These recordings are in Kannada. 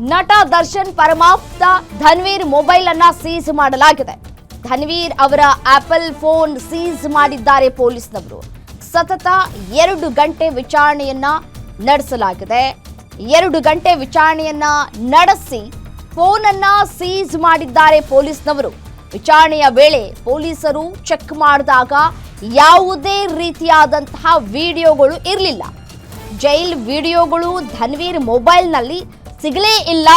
ನಟ ದರ್ಶನ್ ಪರಮಾಪ್ತ ಧನ್ವೀರ್ ಮೊಬೈಲ್ ಅನ್ನ ಸೀಸ್ ಮಾಡಲಾಗಿದೆ. ಧನ್ವೀರ್ ಅವರ ಆಪಲ್ ಫೋನ್ ಸೀಸ್ ಮಾಡಿದ್ದಾರೆ ಪೊಲೀಸ್ನವರು. ಸತತ 2 ಗಂಟೆ ವಿಚಾರಣೆಯನ್ನ ನಡೆಸಲಾಗಿದೆ. 2 ಗಂಟೆ ವಿಚಾರಣೆಯನ್ನ ನಡೆಸಿ ಫೋನ್ ಅನ್ನ ಸೀಸ್ ಮಾಡಿದ್ದಾರೆ ಪೊಲೀಸ್ನವರು. ವಿಚಾರಣೆಯ ವೇಳೆ ಪೊಲೀಸರು ಚೆಕ್ ಮಾಡಿದಾಗ ಯಾವುದೇ ರೀತಿಯಾದಂತಹ ವಿಡಿಯೋಗಳು ಇರಲಿಲ್ಲ. ಜೈಲ್ ವಿಡಿಯೋಗಳು ಧನ್ವೀರ್ ಮೊಬೈಲ್ನಲ್ಲಿ ಸಿಗಲೇ ಇಲ್ಲ.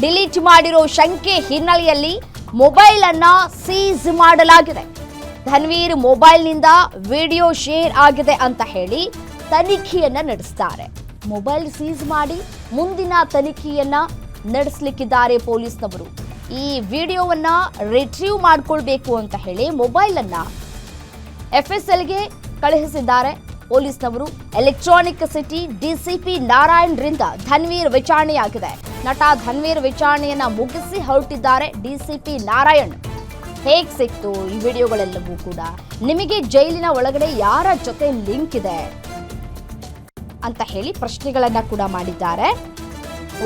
ಡಿಲೀಟ್ ಮಾಡಿರೋ ಶಂಕೆ ಹಿನ್ನೆಲೆಯಲ್ಲಿ ಮೊಬೈಲ್ ಅನ್ನ ಸೀಸ್ ಮಾಡಲಾಗಿದೆ. ಧನ್ವೀರ್ ಮೊಬೈಲ್ನಿಂದ ವಿಡಿಯೋ ಶೇರ್ ಆಗಿದೆ ಅಂತ ಹೇಳಿ ತನಿಖೆಯನ್ನ ನಡೆಸ್ತಾರೆ. ಮೊಬೈಲ್ ಸೀಸ್ ಮಾಡಿ ಮುಂದಿನ ತನಿಖೆಯನ್ನ ನಡೆಸಲಿಕ್ಕಿದ್ದಾರೆ ಪೊಲೀಸ್ನವರು. ಈ ವಿಡಿಯೋವನ್ನ ರಿಟ್ರೀವ್ ಮಾಡ್ಕೊಳ್ಬೇಕು ಅಂತ ಹೇಳಿ ಮೊಬೈಲ್ ಅನ್ನ FSLಗೆ ಕಳುಹಿಸಿದ್ದಾರೆ ಪೊಲೀಸ್ನವರು. ಎಲೆಕ್ಟ್ರಾನಿಕ್ ಸಿಟಿ ಡಿಸಿಪಿ ನಾರಾಯಣ್ ರಿಂದ ಧನ್ವೀರ್ ವಿಚಾರಣೆಯಾಗಿದೆ. ನಟ ಧನ್ವೀರ್ ವಿಚಾರಣೆಯನ್ನ ಮುಗಿಸಿ ಹೊರಟಿದ್ದಾರೆ ಡಿಸಿಪಿ ನಾರಾಯಣ್. ಹೇಗ್ ಸಿಕ್ತು ಈ ವಿಡಿಯೋಗಳೆಲ್ಲವೂ ಕೂಡ, ನಿಮಗೆ ಜೈಲಿನ ಒಳಗಡೆ ಯಾರ ಜೊತೆ ಲಿಂಕ್ ಇದೆ ಅಂತ ಹೇಳಿ ಪ್ರಶ್ನೆಗಳನ್ನ ಕೂಡ ಮಾಡಿದ್ದಾರೆ.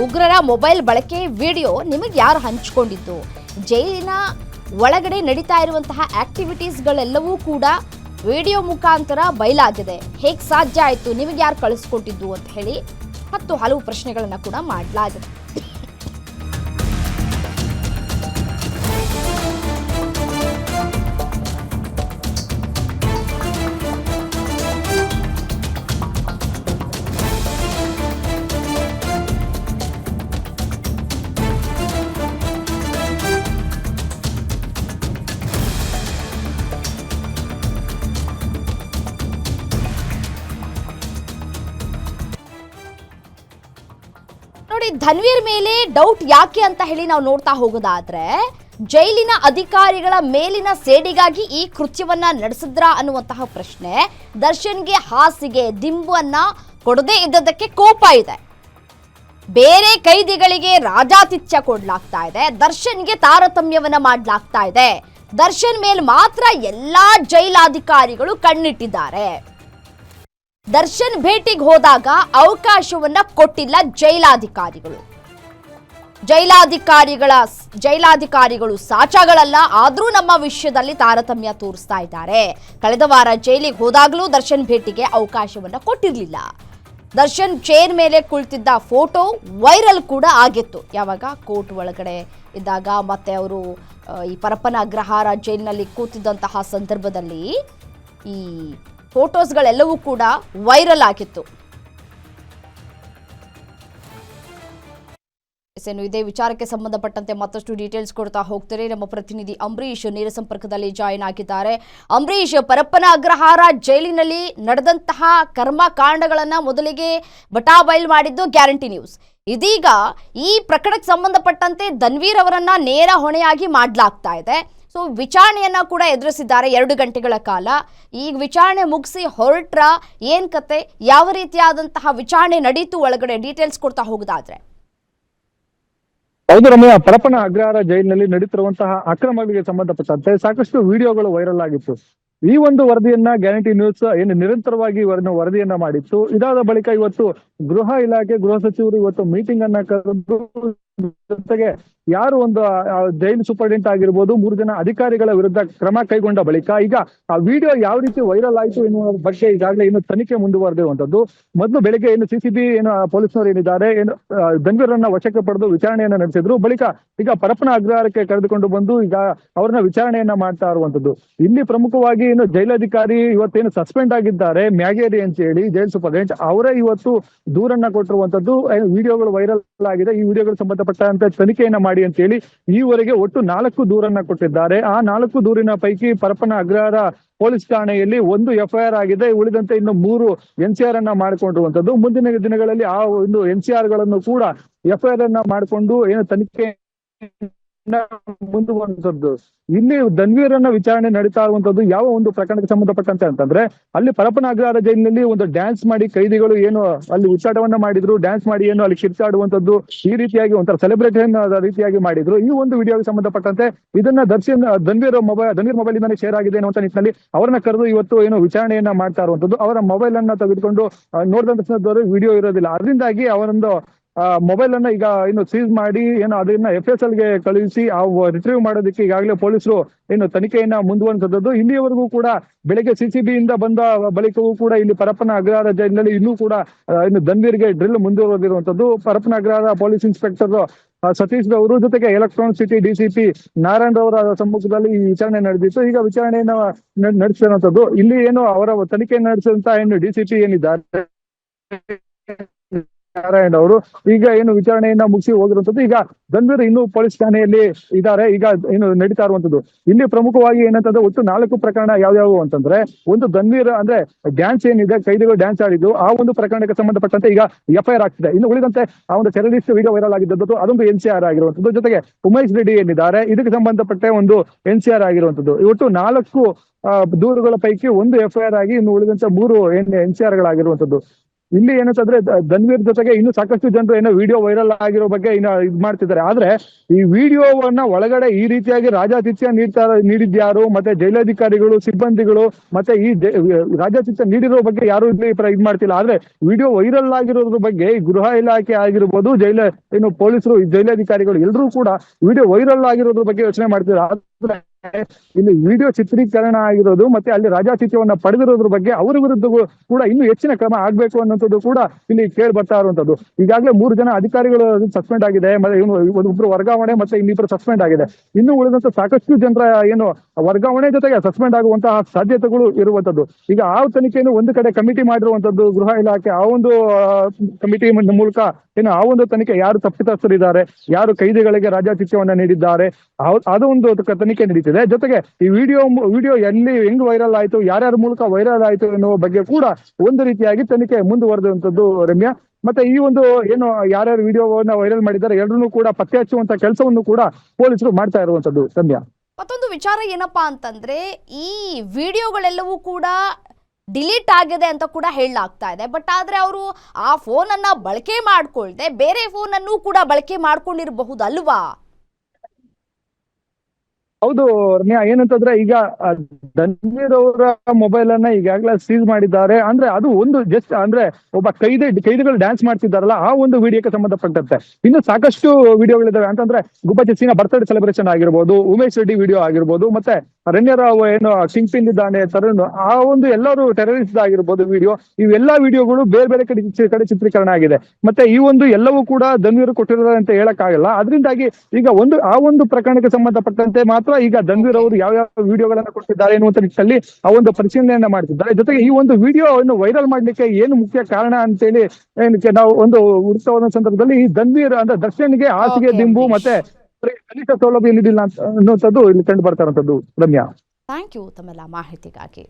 ಉಗ್ರರ ಮೊಬೈಲ್ ಬಳಕೆ ವಿಡಿಯೋ ನಿಮಗೆ ಯಾರು ಹಂಚಿಕೊಂಡಿದ್ದು, ಜೈಲಿನ ಒಳಗಡೆ ನಡೀತಾ ಇರುವಂತಹ ಆಕ್ಟಿವಿಟೀಸ್ಗಳೆಲ್ಲವೂ ಕೂಡ ವಿಡಿಯೋ ಮುಖಾಂತರ ಬಯಲಾಗಿದೆ. ಹೇಗೆ ಸಾಧ್ಯ ಆಯಿತು, ನಿಮಗೆ ಯಾರು ಕಳಿಸ್ಕೊಟ್ಟಿದ್ದು ಅಂತ ಹೇಳಿ ಹಲವು ಪ್ರಶ್ನೆಗಳನ್ನ ಕೂಡ ಮಾಡಲಾಗಿದೆ. ನೋಡಿ, ಧನ್ವೀರ್ ಮೇಲೆ ಡೌಟ್ ಯಾಕೆ ಅಂತ ಹೇಳಿ ನಾವು ನೋಡ್ತಾ ಹೋಗೋದಾದ್ರೆ, ಜೈಲಿನ ಅಧಿಕಾರಿಗಳ ಮೇಲಿನ ಸೇಡಿಗಾಗಿ ಈ ಕೃತ್ಯವನ್ನ ನಡೆಸಿದ್ರ ಅನ್ನುವಂತಹ ಪ್ರಶ್ನೆ. ದರ್ಶನ್ಗೆ ಹಾಸಿಗೆ ದಿಂಬು ಅನ್ನ ಕೊಡದೇ ಇದ್ದದಕ್ಕೆ ಕೋಪ ಇದೆ. ಬೇರೆ ಕೈದಿಗಳಿಗೆ ರಾಜಾತಿಥ್ಯ ಕೊಡ್ಲಾಗ್ತಾ ಇದೆ. ದರ್ಶನ್ಗೆ ತಾರತಮ್ಯವನ್ನ ಮಾಡ್ಲಾಗ್ತಾ ಇದೆ. ದರ್ಶನ್ ಮೇಲೆ ಮಾತ್ರ ಎಲ್ಲಾ ಜೈಲಾಧಿಕಾರಿಗಳು ಕಣ್ಣಿಟ್ಟಿದ್ದಾರೆ. ದರ್ಶನ್ ಭೇಟಿಗೆ ಹೋದಾಗ ಅವಕಾಶವನ್ನ ಕೊಟ್ಟಿಲ್ಲ ಜೈಲಾಧಿಕಾರಿಗಳು. ಜೈಲಾಧಿಕಾರಿಗಳು ಸಾಚಾಗಳಲ್ಲ, ಆದ್ರೂ ನಮ್ಮ ವಿಷಯದಲ್ಲಿ ತಾರತಮ್ಯ ತೋರಿಸ್ತಾ ಇದ್ದಾರೆ. ಕಳೆದ ವಾರ ಜೈಲಿಗೆ ಹೋದಾಗಲೂ ದರ್ಶನ್ ಭೇಟಿಗೆ ಅವಕಾಶವನ್ನ ಕೊಟ್ಟಿರಲಿಲ್ಲ. ದರ್ಶನ್ ಚೇರ್ ಮೇಲೆ ಕುಳಿತಿದ್ದ ಫೋಟೋ ವೈರಲ್ ಕೂಡ ಆಗಿತ್ತು. ಯಾವಾಗ ಕೋರ್ಟ್ ಒಳಗಡೆ ಇದ್ದಾಗ, ಮತ್ತೆ ಅವರು ಈ ಪರಪ್ಪನ ಅಗ್ರಹಾರ ಜೈಲಿನಲ್ಲಿ ಕೂತಿದ್ದಂತಹ ಸಂದರ್ಭದಲ್ಲಿ ಈ ಫೋಟೋಸ್ಗಳೆಲ್ಲವೂ ಕೂಡ ವೈರಲ್ ಆಗಿತ್ತು. ಇದೇ ವಿಚಾರಕ್ಕೆ ಸಂಬಂಧಪಟ್ಟಂತೆ ಮತ್ತಷ್ಟು ಡೀಟೇಲ್ಸ್ ಕೊಡ್ತಾ ಹೋಗ್ತಾರೆ ನಮ್ಮ ಪ್ರತಿನಿಧಿ ಅಂಬರೀಶ್ ನೇರ ಸಂಪರ್ಕದಲ್ಲಿ ಜಾಯಿನ್ ಆಗಿದ್ದಾರೆ. ಅಂಬರೀಶ್, ಪರಪ್ಪನ ಅಗ್ರಹಾರ ಜೈಲಿನಲ್ಲಿ ನಡೆದಂತಹ ಕರ್ಮಕಾಂಡಗಳನ್ನ ಮೊದಲಿಗೆ ಬಟಾಬಯಲು ಮಾಡಿದ್ದು ಗ್ಯಾರಂಟಿ ನ್ಯೂಸ್. ಇದೀಗ ಈ ಪ್ರಕರಣಕ್ಕೆ ಸಂಬಂಧಪಟ್ಟಂತೆ ಧನ್ವೀರ್ ಅವರನ್ನ ನೇರ ಹೊಣೆಯಾಗಿ ಮಾಡಲಾಗ್ತಾ ಇದೆ. ಸೊ ವಿಚಾರಣೆಯನ್ನ ಕೂಡ ಎದುರಿಸಿದ್ದಾರೆ 2 ಗಂಟೆಗಳ ಕಾಲ. ಈಗ ವಿಚಾರಣೆ ಮುಗಿಸಿ ಹೊರಟ್ರ, ಏನ್ ಕತೆ, ಯಾವ ರೀತಿಯಾದಂತಹ ವಿಚಾರಣೆ ನಡೀತು ಒಳಗಡೆ, ಡೀಟೇಲ್ಸ್ ಕೊಡ್ತಾ ಹೋಗುದಾದ್ರೆ? ಹೌದು ರಮ್ಯ, ಪರಪ್ಪನ ಅಗ್ರಹಾರ ಜೈಲಿನಲ್ಲಿ ನಡೀತಿರುವಂತಹ ಅಕ್ರಮಗಳಿಗೆ ಸಂಬಂಧಪಟ್ಟಂತೆ ಸಾಕಷ್ಟು ವಿಡಿಯೋಗಳು ವೈರಲ್ ಆಗಿತ್ತು. ಈ ಒಂದು ವರದಿಯನ್ನ ಗ್ಯಾರಂಟಿ ನ್ಯೂಸ್ ಏನು ನಿರಂತರವಾಗಿ ವರದಿಯನ್ನ ಮಾಡಿತ್ತು. ಇದಾದ ಬಳಿಕ ಇವತ್ತು ಗೃಹ ಇಲಾಖೆ ಗೃಹ ಸಚಿವರು ಇವತ್ತು ಮೀಟಿಂಗ್ ಅನ್ನ ಕರೆದು, ಜೊತೆಗೆ ಯಾರು ಒಂದು ಜೈಲು ಸೂಪರಿಂಟೆಂಡೆಂಟ್ ಆಗಿರ್ಬೋದು 3 ಜನ ಅಧಿಕಾರಿಗಳ ವಿರುದ್ಧ ಕ್ರಮ ಕೈಗೊಂಡ ಬಳಿಕ ಈಗ ಆ ವಿಡಿಯೋ ಯಾವ ರೀತಿ ವೈರಲ್ ಆಯಿತು ಎನ್ನುವ ಬಗ್ಗೆ ಈಗಾಗಲೇ ಇನ್ನು ತನಿಖೆ ಮುಂದುವರೆದಿರುವಂತದ್ದು. ಮೊದಲು ಬೆಳಗ್ಗೆ ಏನು ಸಿಸಿಬಿ ಪೊಲೀಸ್ನವರು ಏನಿದ್ದಾರೆ, ಧನ್ವೀರನ್ನ ವಶಕ್ಕೆ ಪಡೆದು ವಿಚಾರಣೆಯನ್ನ ನಡೆಸಿದ್ರು. ಬಳಿಕ ಈಗ ಪರಪ್ಪನ ಅಗ್ರಹಾರಕ್ಕೆ ಕರೆದುಕೊಂಡು ಬಂದು ಈಗ ಅವ್ರನ್ನ ವಿಚಾರಣೆಯನ್ನ ಮಾಡ್ತಾ ಇರುವಂತದ್ದು. ಇಲ್ಲಿ ಪ್ರಮುಖವಾಗಿ ಜೈಲಾಧಿಕಾರಿ ಇವತ್ತೇನು ಸಸ್ಪೆಂಡ್ ಆಗಿದ್ದಾರೆ ಮ್ಯಾಗೇರಿ ಅಂತ ಹೇಳಿ ಜೈಲ್ ಸೂಪರಿಂಟೆಂಡೆಂಟ್, ಅವರೇ ಇವತ್ತು ದೂರನ್ನ ಕೊಟ್ಟಿರುವಂತದ್ದು. ವಿಡಿಯೋಗಳು ವೈರಲ್ ಆಗಿದೆ. ಈ ವಿಡಿಯೋಗಳು ಸಂಬಂಧಪಟ್ಟಂತೆ ತನಿಖೆಯನ್ನ ಮಾಡಿ ಅಂತ ಹೇಳಿ ಈವರೆಗೆ ಒಟ್ಟು 4 ದೂರನ್ನ ಕೊಟ್ಟಿದ್ದಾರೆ. ಆ 4 ದೂರಿನ ಪೈಕಿ ಪರಪ್ಪನ ಅಗ್ರಹಾರ ಪೊಲೀಸ್ ಠಾಣೆಯಲ್ಲಿ 1 FIR ಆಗಿದೆ. ಉಳಿದಂತೆ ಇನ್ನು 3 NCR ಅನ್ನ ಮಾಡಿಕೊಂಡಿರುವಂತದ್ದು. ಮುಂದಿನ ದಿನಗಳಲ್ಲಿ ಆ ಒಂದು NCR ಗಳನ್ನು ಕೂಡ FIR ಅನ್ನ ಮಾಡಿಕೊಂಡು ಏನು ತನಿಖೆ ಮುಂದುವರೆದದ್ದು. ಇಲ್ಲಿ ಧನ್ವೀರನ್ನ ವಿಚಾರಣೆ ನಡೀತಾ ಇರುವಂತದ್ದು ಯಾವ ಒಂದು ಪ್ರಕರಣಕ್ಕೆ ಸಂಬಂಧಪಟ್ಟಂತೆ ಅಂತಂದ್ರೆ, ಅಲ್ಲಿ ಪರಪ್ಪನ ಅಗ್ರಹಾರ ಜೈಲಿನಲ್ಲಿ ಒಂದು ಡ್ಯಾನ್ಸ್ ಮಾಡಿ ಕೈದಿಗಳು ಏನು ಅಲ್ಲಿ ಉಚ್ಚಾಟವನ್ನ ಮಾಡಿದ್ರು, ಡ್ಯಾನ್ಸ್ ಮಾಡಿ ಏನು ಅಲ್ಲಿ ಕಿರ್ಚಾಡುವಂತದ್ದು, ಈ ರೀತಿಯಾಗಿ ಒಂಥರ ಸೆಲೆಬ್ರೇಷನ್ ರೀತಿಯಾಗಿ ಮಾಡಿದ್ರು. ಈ ಒಂದು ವಿಡಿಯೋಗೆ ಸಂಬಂಧಪಟ್ಟಂತೆ ಇದನ್ನ ಧನ್ವೀರ್ ಮೊಬೈಲ್ ಇಂದಾನೆ ಶೇರ್ ಆಗಿದೆ ಅನ್ನುವಂತ ನಿಟ್ಟಿನಲ್ಲಿ ಅವರನ್ನ ಕರೆದು ಇವತ್ತು ಏನು ವಿಚಾರಣೆಯನ್ನ ಮಾಡ್ತಾ ಇರುವಂತದ್ದು. ಅವರ ಮೊಬೈಲ್ ಅನ್ನ ತೆಗೆದುಕೊಂಡು ನೋಡಿದಂತ ವಿಡಿಯೋ ಇರೋದಿಲ್ಲ. ಅದರಿಂದಾಗಿ ಅವರೊಂದು ಮೊಬೈಲ್ ಅನ್ನ ಈಗ ಇನ್ನು ಸೀಸ್ ಮಾಡಿ ಏನು ಅದನ್ನ FSL ಗೆ ಕಳುಹಿಸಿ ರಿಟ್ರೀವ್ ಮಾಡೋದಕ್ಕೆ ಈಗಾಗಲೇ ಪೊಲೀಸರು ಏನು ತನಿಖೆಯನ್ನ ಮುಂದುವರಿಸಿದ್ದು. ಇಲ್ಲಿಯವರೆಗೂ ಕೂಡ ಬೆಳಗ್ಗೆ CCB ಇಂದ ಬಂದ ಬಳಿಕವೂ ಕೂಡ ಇಲ್ಲಿ ಪರಪ್ಪನ ಅಗ್ರಹಾರ ಜೈಲಿನಲ್ಲಿ ಇನ್ನೂ ಕೂಡ ಇನ್ನು ಧನ್ವೀರ್ಗೆ ಡ್ರಿಲ್ ಮುಂದುವರೆದಿರುವಂತದ್ದು. ಪರಪ್ಪನ ಅಗ್ರಹಾರ ಪೊಲೀಸ್ ಇನ್ಸ್ಪೆಕ್ಟರ್ ಸತೀಶ್ ಅವರು ಜೊತೆಗೆ ಎಲೆಕ್ಟ್ರಾನಿಕ್ ಸಿಟಿ DCP ನಾರಾಯಣ್ ಅವರ ಸಮ್ಮುಖದಲ್ಲಿ ಈ ವಿಚಾರಣೆ ನಡೆದಿತ್ತು. ಈಗ ವಿಚಾರಣೆಯನ್ನ ನಡೆಸಿರುವಂತದ್ದು. ಇಲ್ಲಿ ಏನು ಅವರ ತನಿಖೆ ನಡೆಸಿದಂತ ಏನು DCP ಏನಿದ್ದಾರೆ ನಾರಾಯಣ್ ಅವರು ಈಗ ಏನು ವಿಚಾರಣೆಯನ್ನ ಮುಗಿಸಿ ಹೋಗಿರುವಂತದ್ದು. ಈಗ ಧನ್ವೀರ್ ಇನ್ನೂ ಪೊಲೀಸ್ ಠಾಣೆಯಲ್ಲಿ ಇದ್ದಾರೆ. ಈಗ ಏನು ನಡೀತಾ ಇರುವಂತದ್ದು ಇಲ್ಲಿ ಪ್ರಮುಖವಾಗಿ ಏನಂತಂದ್ರೆ ಒಟ್ಟು 4 ಪ್ರಕರಣ ಯಾವ್ಯಾವು ಅಂತಂದ್ರೆ, ಒಂದು ಧನ್ವೀರ್ ಅಂದ್ರೆ ಡ್ಯಾನ್ಸ್ ಏನಿದೆ, ಕೈದಿಗಳು ಡ್ಯಾನ್ಸ್ ಆಡಿದ್ದು ಆ ಒಂದು ಪ್ರಕರಣಕ್ಕೆ ಸಂಬಂಧಪಟ್ಟಂತೆ ಈಗ FIR ಆಗ್ತಿದೆ. ಇನ್ನು ಉಳಿದಂತೆ ಆ ಒಂದು ಟೆರರಿಸ್ಟ್ ವಿಡಿಯೋ ವೈರಲ್ ಆಗಿದ್ದದ್ದು ಅದೊಂದು NCR ಆಗಿರುವಂತದ್ದು. ಜೊತೆಗೆ ಉಮೇಶ್ ರೆಡ್ಡಿ ಏನಿದ್ದಾರೆ ಇದಕ್ಕೆ ಸಂಬಂಧಪಟ್ಟ ಒಂದು NCR ಆಗಿರುವಂತದ್ದು. ಒಟ್ಟು 4 ದೂರುಗಳ ಪೈಕಿ ಒಂದು FIR ಆಗಿ ಇನ್ನು ಉಳಿದಂತೆ 3 NCR ಗಳಾಗಿರುವಂತದ್ದು. ಇಲ್ಲಿ ಏನಂತಂದ್ರೆ ಧನ್ವೀರ್ ಜೊತೆಗೆ ಇನ್ನು ಸಾಕಷ್ಟು ಜನರು ಏನೋ ವಿಡಿಯೋ ವೈರಲ್ ಆಗಿರೋ ಬಗ್ಗೆ ಇನ್ನು ಇದ್ ಮಾಡ್ತಿದ್ದಾರೆ. ಆದ್ರೆ ಈ ವಿಡಿಯೋವನ್ನ ಒಳಗಡೆ ಈ ರೀತಿಯಾಗಿ ರಾಜಾತಿಥ್ಯ ನೀಡಿದ್ಯಾರು, ಮತ್ತೆ ಜೈಲಾಧಿಕಾರಿಗಳು, ಸಿಬ್ಬಂದಿಗಳು, ಮತ್ತೆ ಈ ರಾಜಾತಿಥ್ಯ ನೀಡಿರೋ ಬಗ್ಗೆ ಯಾರು ಇಲ್ಲಿ ಇದ್ ಮಾಡ್ತಿಲ್ಲ. ಆದ್ರೆ ವಿಡಿಯೋ ವೈರಲ್ ಆಗಿರೋದ್ರ ಬಗ್ಗೆ ಗೃಹ ಇಲಾಖೆ ಆಗಿರ್ಬೋದು, ಏನು ಪೊಲೀಸರು, ಜೈಲಾಧಿಕಾರಿಗಳು ಎಲ್ಲರೂ ಕೂಡ ವಿಡಿಯೋ ವೈರಲ್ ಆಗಿರೋದ್ರ ಬಗ್ಗೆ ಯೋಚನೆ ಮಾಡ್ತಿದ್ದಾರೆ. ಆದ್ರೆ ಇಲ್ಲಿ ವಿಡಿಯೋ ಚಿತ್ರೀಕರಣ ಆಗಿರೋದು ಮತ್ತೆ ಅಲ್ಲಿ ರಾಜಾತಿಥ್ಯವನ್ನ ಪಡೆದಿರೋದ್ರ ಬಗ್ಗೆ ಅವರ ವಿರುದ್ಧ ಕೂಡ ಇನ್ನೂ ಹೆಚ್ಚಿನ ಕ್ರಮ ಆಗ್ಬೇಕು ಅನ್ನೋಂಥದ್ದು ಕೂಡ ಇಲ್ಲಿ ಕೇಳಿ ಬರ್ತಾ ಇರುವಂತದ್ದು. ಈಗಾಗಲೇ 3 ಜನ ಅಧಿಕಾರಿಗಳು ಸಸ್ಪೆಂಡ್ ಆಗಿದೆ, ಮತ್ತೆ ಒಬ್ರು ವರ್ಗಾವಣೆ ಮತ್ತೆ ಇನ್ನಿಬ್ಬರು ಸಸ್ಪೆಂಡ್ ಆಗಿದೆ. ಇನ್ನು ಉಳಿದಂತ ಸಾಕಷ್ಟು ಜನರ ಏನು ವರ್ಗಾವಣೆ ಜೊತೆಗೆ ಸಸ್ಪೆಂಡ್ ಆಗುವಂತಹ ಸಾಧ್ಯತೆಗಳು ಇರುವಂತದ್ದು. ಈಗ ಆ ತನಿಖೆಯನ್ನು ಒಂದು ಕಡೆ ಕಮಿಟಿ ಮಾಡಿರುವಂತದ್ದು ಗೃಹ ಇಲಾಖೆ. ಆ ಒಂದು ಕಮಿಟಿ ಮೂಲಕ ಏನು ಆ ಒಂದು ತನಿಖೆ, ಯಾರು ತಪ್ಪಿತಸ್ಥರಿದ್ದಾರೆ, ಯಾರು ಕೈದಿಗಳಿಗೆ ರಾಜಾತಿಥ್ಯವನ್ನ ನೀಡಿದ್ದಾರೆ, ಅದು ಒಂದು ತನಿಖೆ ನಡೀತಿದೆ. ಜೊತೆಗೆ ಈ ವಿಡಿಯೋ ಎಲ್ಲಿ ಹೆಂಗ್ ವೈರಲ್ ಆಯ್ತು, ಯಾರ್ಯಾರ ಮೂಲಕ ವೈರಲ್ ಆಯ್ತು ಎನ್ನುವ ಬಗ್ಗೆ ಕೂಡ ಒಂದು ರೀತಿಯಾಗಿ ತನಿಖೆ ಮುಂದುವರೆದಂತದ್ದು ರಮ್ಯಾ. ಮತ್ತೆ ಈ ಒಂದು ಏನು ಯಾರ್ಯಾರು ವಿಡಿಯೋವನ್ನ ವೈರಲ್ ಮಾಡಿದ್ದಾರೆ ಎಲ್ಲರನ್ನೂ ಕೂಡ ಪತ್ತೆ ಹಚ್ಚುವಂತ ಕೆಲಸವನ್ನು ಕೂಡ ಪೊಲೀಸರು ಮಾಡ್ತಾ ಇರುವಂತದ್ದು ರಮ್ಯಾ. ಮತ್ತೊಂದು ವಿಚಾರ ಏನಪ್ಪಾ ಅಂತಂದ್ರೆ, ಈ ವಿಡಿಯೋಗಳೆಲ್ಲವೂ ಕೂಡ ಡಿಲೀಟ್ ಆಗಿದೆ ಅಂತ ಕೂಡ ಹೇಳಲಾಗ್ತಾ ಇದೆ. ಬಟ್ ಆದ್ರೆ ಅವರು ಆ ಫೋನ್ ಅನ್ನ ಬಳಕೆ ಮಾಡ್ಕೊಳ್ದೆ ಬೇರೆ ಫೋನ್ ಅನ್ನು ಕೂಡ ಬಳಕೆ ಮಾಡ್ಕೊಂಡಿರಬಹುದು ಅಲ್ವಾ? ಹೌದು ರಮ್ಯಾ, ಏನಂತಂದ್ರೆ ಈಗ ಧನ್ವೀರ್ ಅವರ ಮೊಬೈಲ್ ಅನ್ನ ಈಗಾಗಲೇ ಸೀಸ್ ಮಾಡಿದ್ದಾರೆ. ಅಂದ್ರೆ ಅದು ಒಂದು ಜಸ್ಟ್ ಅಂದ್ರೆ ಒಬ್ಬ ಕೈದಿಗಳು ಡ್ಯಾನ್ಸ್ ಮಾಡ್ತಿದ್ದಾರಲ್ಲ ಆ ಒಂದು ವಿಡಿಯೋಕ್ಕೆ ಸಂಬಂಧಪಟ್ಟಂತೆ ಇನ್ನು ಸಾಕಷ್ಟು ವಿಡಿಯೋಗಳಿದಾವೆ. ಅಂತಂದ್ರೆ ಗುಬ್ಬಚ್ಚಿ ಸೀನಾ ಬರ್ತ್ಡೇ ಸೆಲೆಬ್ರೇಷನ್ ಆಗಿರ್ಬೋದು, ಉಮೇಶ್ ರೆಡ್ಡಿ ವಿಡಿಯೋ ಆಗಿರ್ಬೋದು, ಮತ್ತೆ ಅರಣ್ಯರಾವ್ ಏನು ಕಿಂಗ್ ಪಿನ್ ಇದ್ದಾನೆ ತರುಣ್, ಆ ಒಂದು ಎಲ್ಲರೂ ಟೆರರಿಸ್ಟ್ ಆಗಿರ್ಬೋದು ವಿಡಿಯೋ, ಇವೆಲ್ಲಾ ವಿಡಿಯೋಗಳು ಬೇರೆ ಬೇರೆ ಕಡೆ ಚಿತ್ರೀಕರಣ ಆಗಿದೆ. ಮತ್ತೆ ಈ ಒಂದು ಎಲ್ಲವೂ ಕೂಡ ಧನ್ವೀರ್ ಕೊಟ್ಟಿರೋದು ಅಂತ ಹೇಳಕ್ ಆಗಲ್ಲ. ಅದರಿಂದಾಗಿ ಈಗ ಆ ಒಂದು ಪ್ರಕರಣಕ್ಕೆ ಸಂಬಂಧಪಟ್ಟಂತೆ ಮಾತ್ರ ಈಗ ಧನ್ವೀರ್ ಅವರು ಯಾವ ವಿಡಿಯೋಗಳನ್ನ ಕೊಟ್ಟಿದ್ದಾರೆ ಎನ್ನುವಂತ ನಿಟ್ಟಿನಲ್ಲಿ ಆ ಒಂದು ಪರಿಶೀಲನೆಯನ್ನ ಮಾಡ್ತಿದ್ದಾರೆ. ಜೊತೆಗೆ ಈ ಒಂದು ವಿಡಿಯೋವನ್ನು ವೈರಲ್ ಮಾಡ್ಲಿಕ್ಕೆ ಏನು ಮುಖ್ಯ ಕಾರಣ ಅಂತೇಳಿ ಏನಕ್ಕೆ ನಾವು ಒಂದು ಹುಡುಕುವ ಸಂದರ್ಭದಲ್ಲಿ ಈ ಧನ್ವೀರ್ ಅಂದ್ರೆ ದರ್ಶನ್ಗೆ ಹಾಸಿಗೆ ದಿಂಬು ಮತ್ತೆ ಕನಿಷ್ಠ ಸೌಲಭ್ಯ ನೀಡಿಲ್ಲ ಅನ್ನುವಂಥದ್ದು ಇಲ್ಲಿ ಕಂಡು ಬರ್ತಾ ಇರುವಂತದ್ದು ರಮ್ಯಾ. ಥ್ಯಾಂಕ್ ಯು ತಮ್ಮೆಲ್ಲ ಮಾಹಿತಿಗಾಗಿ.